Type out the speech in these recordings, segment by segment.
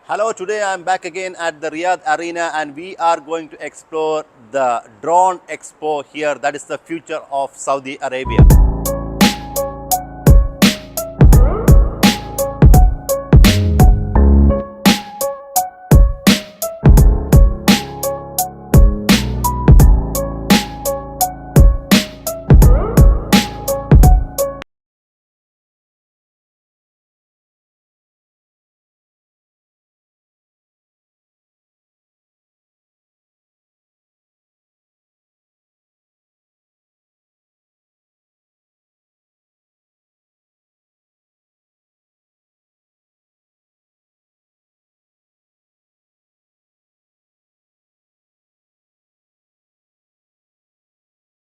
Hello, today I am back again at the Riyadh Arena and we are going to explore the drone expo here. That is the future of Saudi Arabia.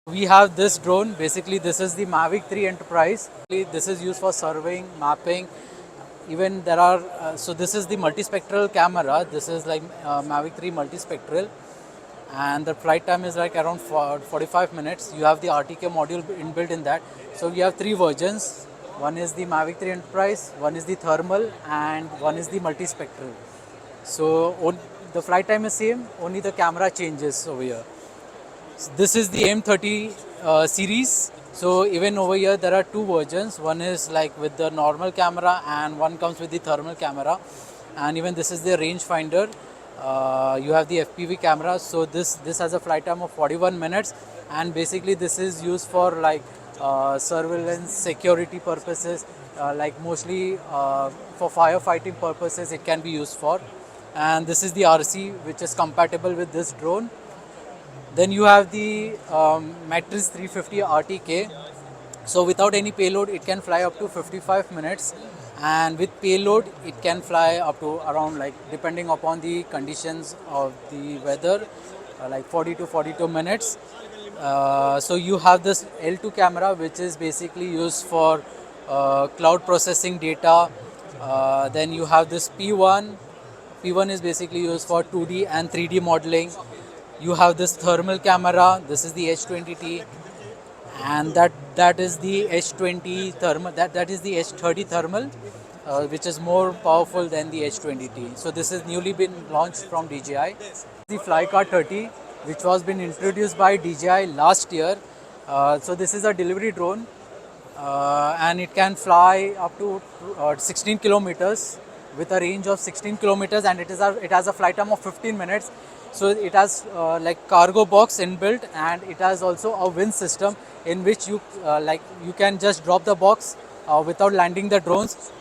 We have this drone. Basically, this is the Mavic 3 Enterprise. This is used for surveying, mapping. Even there are, so this is the multispectral camera. This is like Mavic 3 multispectral. And the flight time is like around 45 minutes. You have the RTK module inbuilt in that. So we have three versions. One is the Mavic 3 Enterprise, one is the thermal, and one is the multispectral. So the flight time is same, only the camera changes over here. This is the M30 series. So even over here there are two versions. One is like with the normal camera and one comes with the thermal camera. And even this is the rangefinder. You have the FPV camera. So this has a flight time of 41 minutes, and basically this is used for like surveillance, security purposes, like mostly for firefighting purposes it can be used for. And this is the RC which is compatible with this drone. Then you have the Matrix 350 RTK. So without any payload, it can fly up to 55 minutes, and with payload, it can fly up to around, like, depending upon the conditions of the weather, like 40 to 42 minutes. So you have this L2 camera, which is basically used for cloud processing data. Then you have this P1. P1 is basically used for 2D and 3D modeling. You have this thermal camera. This is the H20T, and that is the H20 thermal. That is the H30 thermal, which is more powerful than the H20T. So this is newly been launched from DJI. The Flycar 30, which was been introduced by DJI last year. So this is a delivery drone, and it can fly up to 16 kilometers with a range of 16 kilometers, and it has a flight time of 15 minutes. So it has like cargo box inbuilt, and it has also a wind system in which you can just drop the box without landing the drones.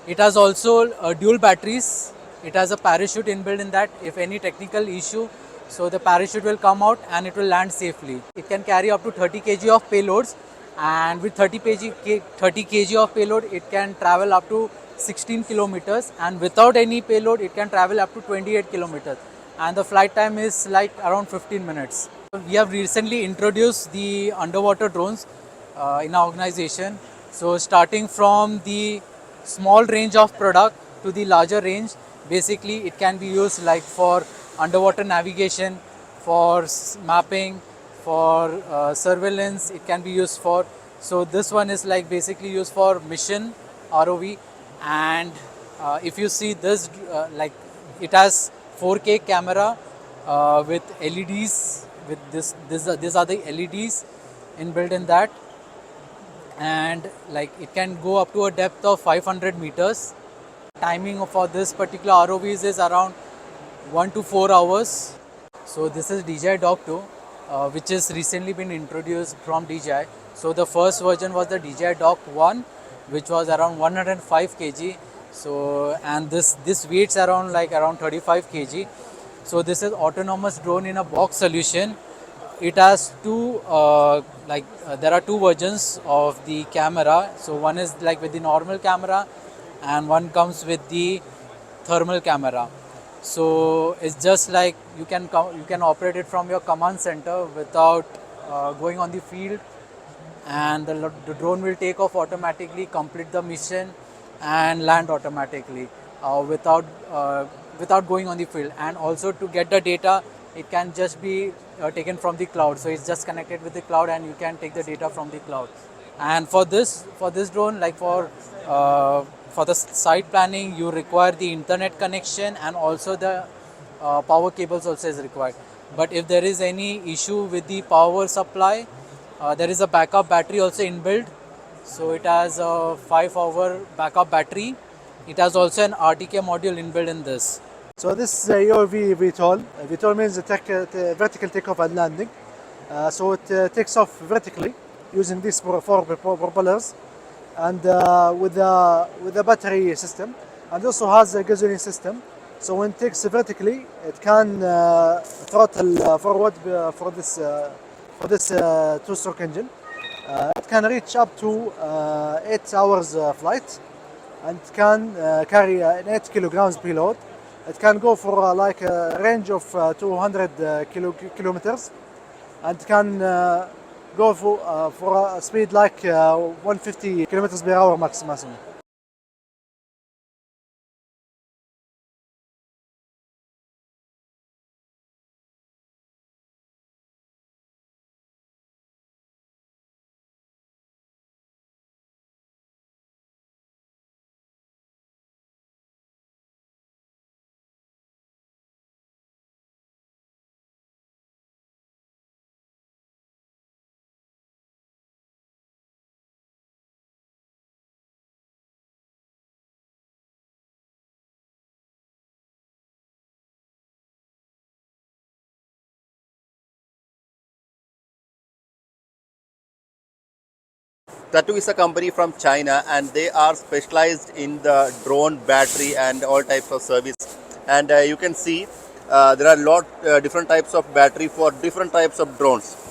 It has also dual batteries. It has a parachute inbuilt in that. If any technical issue, so the parachute will come out and it will land safely. It can carry up to 30 kg of payloads, and with 30 kg of payload, it can travel up to 16 kilometers, and without any payload, it can travel up to 28 kilometers. And the flight time is like around 15 minutes. We have recently introduced the underwater drones in our organization. So starting from the small range of product to the larger range, basically it can be used like for underwater navigation, for mapping, for surveillance. It can be used for. So this one is like basically used for mission ROV, and if you see this, like it has 4K camera with LEDs. With these are the LEDs inbuilt in that, and like it can go up to a depth of 500 meters. Timing for this particular ROVs is around 1 to 4 hours. So this is DJI Dog 2, which is recently been introduced from DJI. So the first version was the DJI Dog 1, which was around 105 kg. So and this weights around 35 kg. So this is autonomous drone in a box solution. It has there are two versions of the camera. So one is like with the normal camera, and one comes with the thermal camera. So it's just like you can operate it from your command center without going on the field, and the drone will take off automatically, complete the mission, and land automatically without going on the field. And also to get the data, it can just be taken from the cloud. So it's just connected with the cloud, and you can take the data from the cloud. And for this drone, like for the site planning, you require the internet connection, and also the power cables also is required. But if there is any issue with the power supply, there is a backup battery also inbuilt. So it has a 5-hour backup battery. It has also an RTK module inbuilt in this. So this is a UAV VTOL. VTOL means vertical takeoff and landing. So it takes off vertically using these four propellers, and with a battery system, and also has a gasoline system. So when it takes vertically, it can throttle forward for this two-stroke engine. It can reach up to 8 hours flight, and it can carry an 8 kilograms payload. It can go for like a range of 200 kilometers, and can go for a speed like 150 kilometers per hour maximum. Tatu is a company from China, and they are specialized in the drone battery and all types of service. And you can see there are lot different types of battery for different types of drones.